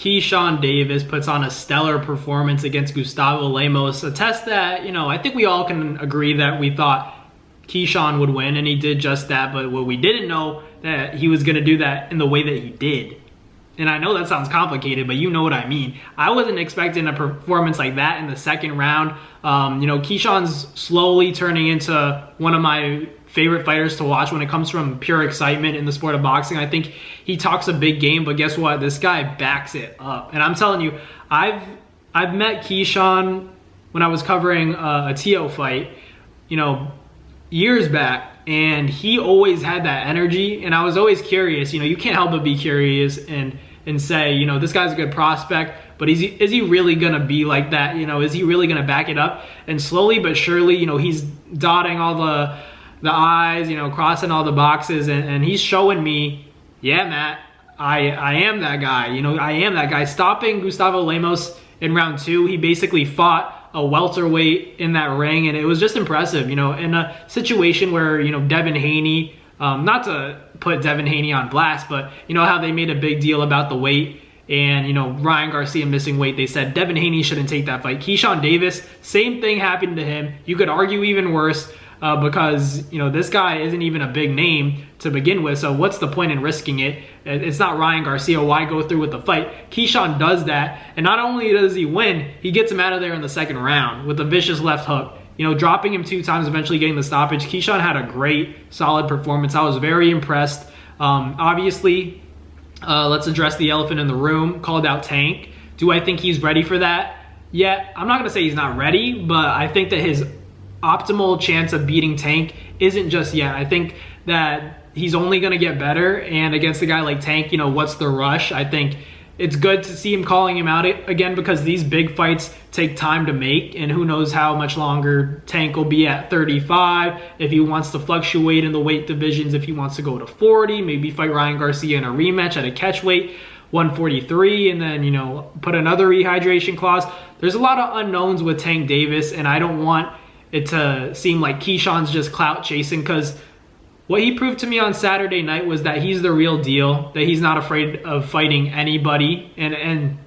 Keyshawn Davis puts on a stellar performance against Gustavo Lemos, a test that, I think we all can agree that we thought Keyshawn would win, and he did just that, but what we didn't know that he was going to do that in the way that he did. And I know that sounds complicated, but you know what I mean. I wasn't expecting a performance like that in the second round. Keyshawn's slowly turning into one of my favorite fighters to watch when it comes from pure excitement in the sport of boxing. I think he talks a big game, but guess what? This guy backs it up. And I'm telling you, I've met Keyshawn when I was covering a Tio fight, years back, and he always had that energy, and I was always curious. You can't help but be curious and say, this guy's a good prospect, but is he really gonna be like that? Is he really gonna back it up? And slowly but surely, he's dotting all the I's, crossing all the boxes, and he's showing me, yeah, Matt, I am that guy. I am that guy. Stopping Gustavo Lemos in round 2, he basically fought a welterweight in that ring, and it was just impressive. In a situation where Devin Haney, not to put Devin Haney on blast, but how they made a big deal about the weight, and Ryan Garcia missing weight. They said Devin Haney shouldn't take that fight. Keyshawn Davis, same thing happened to him. You could argue even worse, because this guy isn't even a big name to begin with, so what's the point in risking it? It's not Ryan Garcia. Why go through with the fight? Keyshawn does that, and not only does he win, he gets him out of there in the second round with a vicious left hook, dropping him 2 times, eventually getting the stoppage. Keyshawn had a great, solid performance. I was very impressed. Obviously, let's address the elephant in the room. Called out Tank. Do I think he's ready for that? Yeah, I'm not gonna say he's not ready, but I think that his optimal chance of beating Tank isn't just yet. I think that he's only going to get better, and against a guy like Tank, what's the rush? I think it's good to see him calling him out again, because these big fights take time to make, and who knows how much longer Tank will be at 35, if he wants to fluctuate in the weight divisions, if he wants to go to 40, maybe fight Ryan Garcia in a rematch at a catch weight, 143, and then, put another rehydration clause. There's a lot of unknowns with Tank Davis, and I don't want it to seem like Keyshawn's just clout chasing, because what he proved to me on Saturday night was that he's the real deal, that he's not afraid of fighting anybody, and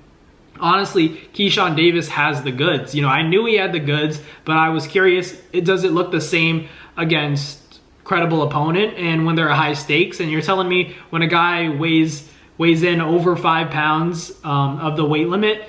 honestly, Keyshawn Davis has the goods. I knew he had the goods, but I was curious, does it look the same against credible opponent and when there are high stakes? And you're telling me when a guy weighs in over 5 pounds of the weight limit,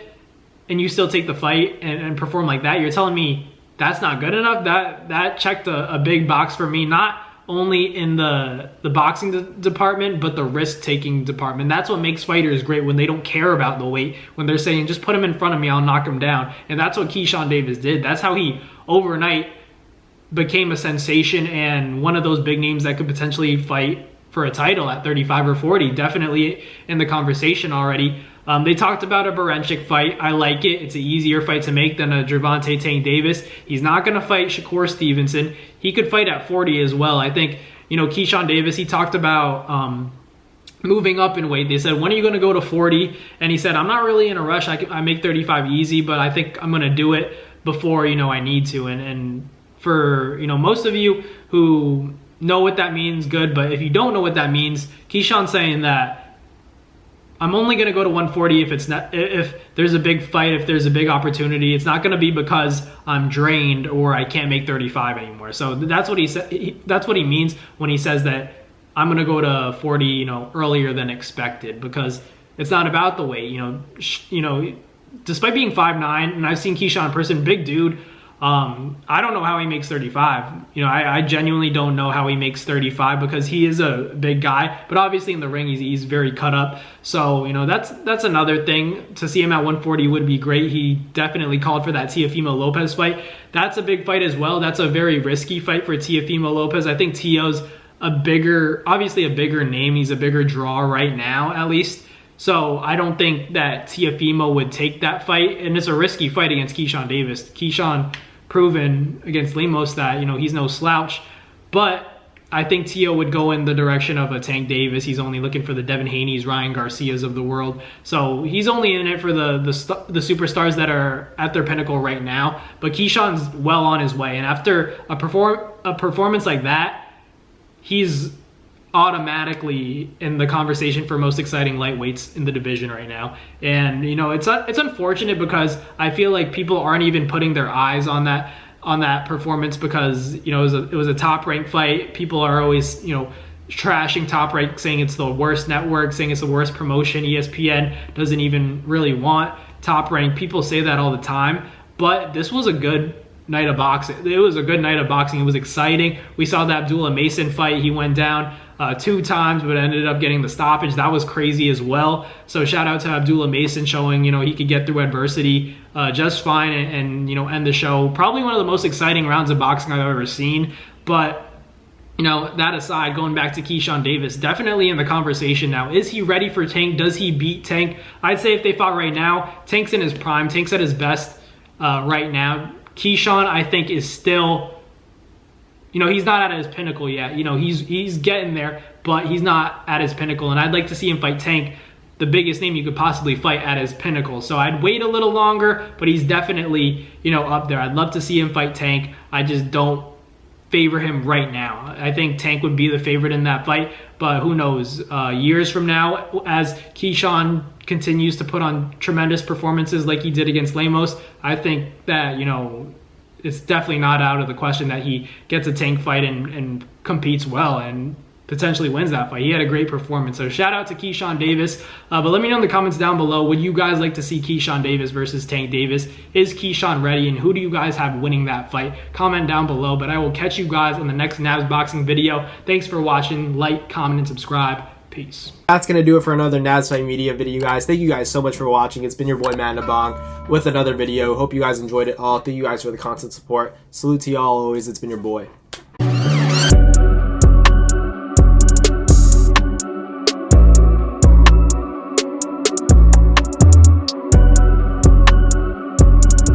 and you still take the fight and perform like that, you're telling me that's not good enough? That checked a big box for me, not only in the boxing department, but the risk-taking department. That's what makes fighters great, when they don't care about the weight, when they're saying, just put him in front of me, I'll knock him down. And that's what Keyshawn Davis did. That's how he overnight became a sensation and one of those big names that could potentially fight for a title at 35 or 40. Definitely in the conversation already. They talked about a Berenchik fight. I like it. It's an easier fight to make than a Gervonta Tank Davis. He's not going to fight Shakur Stevenson. He could fight at 40 as well. I think, Keyshawn Davis, he talked about moving up in weight. They said, when are you going to go to 40? And he said, I'm not really in a rush. I make 35 easy, but I think I'm going to do it before, I need to. And for, most of you who know what that means, good. But if you don't know what that means, Keyshawn's saying that I'm only going to go to 140 if there's a big fight, if there's a big opportunity. It's not going to be because I'm drained or I can't make 35 anymore. So that's what he said. That's what he means when he says that I'm going to go to 40, earlier than expected, because it's not about the weight. Despite being 5'9", and I've seen Keyshawn in person, big dude. I don't know how he makes 35. I genuinely don't know how he makes 35, because he is a big guy, but obviously in the ring he's very cut up. So that's another thing. To see him at 140 would be great. He definitely called for that Teofimo Lopez fight. That's a big fight as well. That's a very risky fight for Teofimo Lopez. I think Tio's obviously a bigger name. He's a bigger draw right now, at least. So I don't think that Teofimo would take that fight, and it's a risky fight against Keyshawn Davis. Keyshawn proven against Lemos that he's no slouch, but I think Tio would go in the direction of a Tank Davis. He's only looking for the Devin Haney's, Ryan Garcias of the world, so he's only in it for the superstars that are at their pinnacle right now. But Keyshawn's well on his way, and after a performance like that, he's automatically in the conversation for most exciting lightweights in the division right now. And you know, it's unfortunate because I feel like people aren't even putting their eyes on that performance, because you know it was a top ranked fight. People are always, you know, trashing Top Rank, saying it's the worst network, saying it's the worst promotion. ESPN doesn't even really want Top Rank. People say that all the time, but this was a good night of boxing. It was a good night of boxing. It was exciting. We saw the Abdullah Mason fight. He went down 2 times, but ended up getting the stoppage. That was crazy as well. So shout out to Abdullah Mason, showing, you know, he could get through adversity just fine and you know, end the show. Probably one of the most exciting rounds of boxing I've ever seen. But you know, that aside, going back to Keyshawn Davis, definitely in the conversation now. Is he ready for Tank? Does he beat Tank? I'd say if they fought right now, Tank's in his prime. Tank's at his best right now. Keyshawn, I think, is still, you know, he's not at his pinnacle yet. You know, he's getting there, but he's not at his pinnacle. And I'd like to see him fight Tank, the biggest name you could possibly fight, at his pinnacle. So I'd wait a little longer, but he's definitely, you know, up there. I'd love to see him fight Tank. I just don't favor him right now. I think Tank would be the favorite in that fight, but who knows? Years from now, as Keyshawn continues to put on tremendous performances like he did against Lemos, I think that, you know, it's definitely not out of the question that he gets a Tank fight and competes well and potentially wins that fight. He had a great performance. So shout out to Keyshawn Davis. But let me know in the comments down below, would you guys like to see Keyshawn Davis versus Tank Davis? Is Keyshawn ready, and who do you guys have winning that fight? Comment down below, but I will catch you guys on the next Nabs Boxing video. Thanks for watching. Like, comment, and subscribe. Peace. That's going to do it for another Nabs Fight Media video, guys. Thank you guys so much for watching. It's been your boy, Matt Nabong, with another video. Hope you guys enjoyed it all. Thank you guys for the constant support. Salute to y'all always. It's been your boy.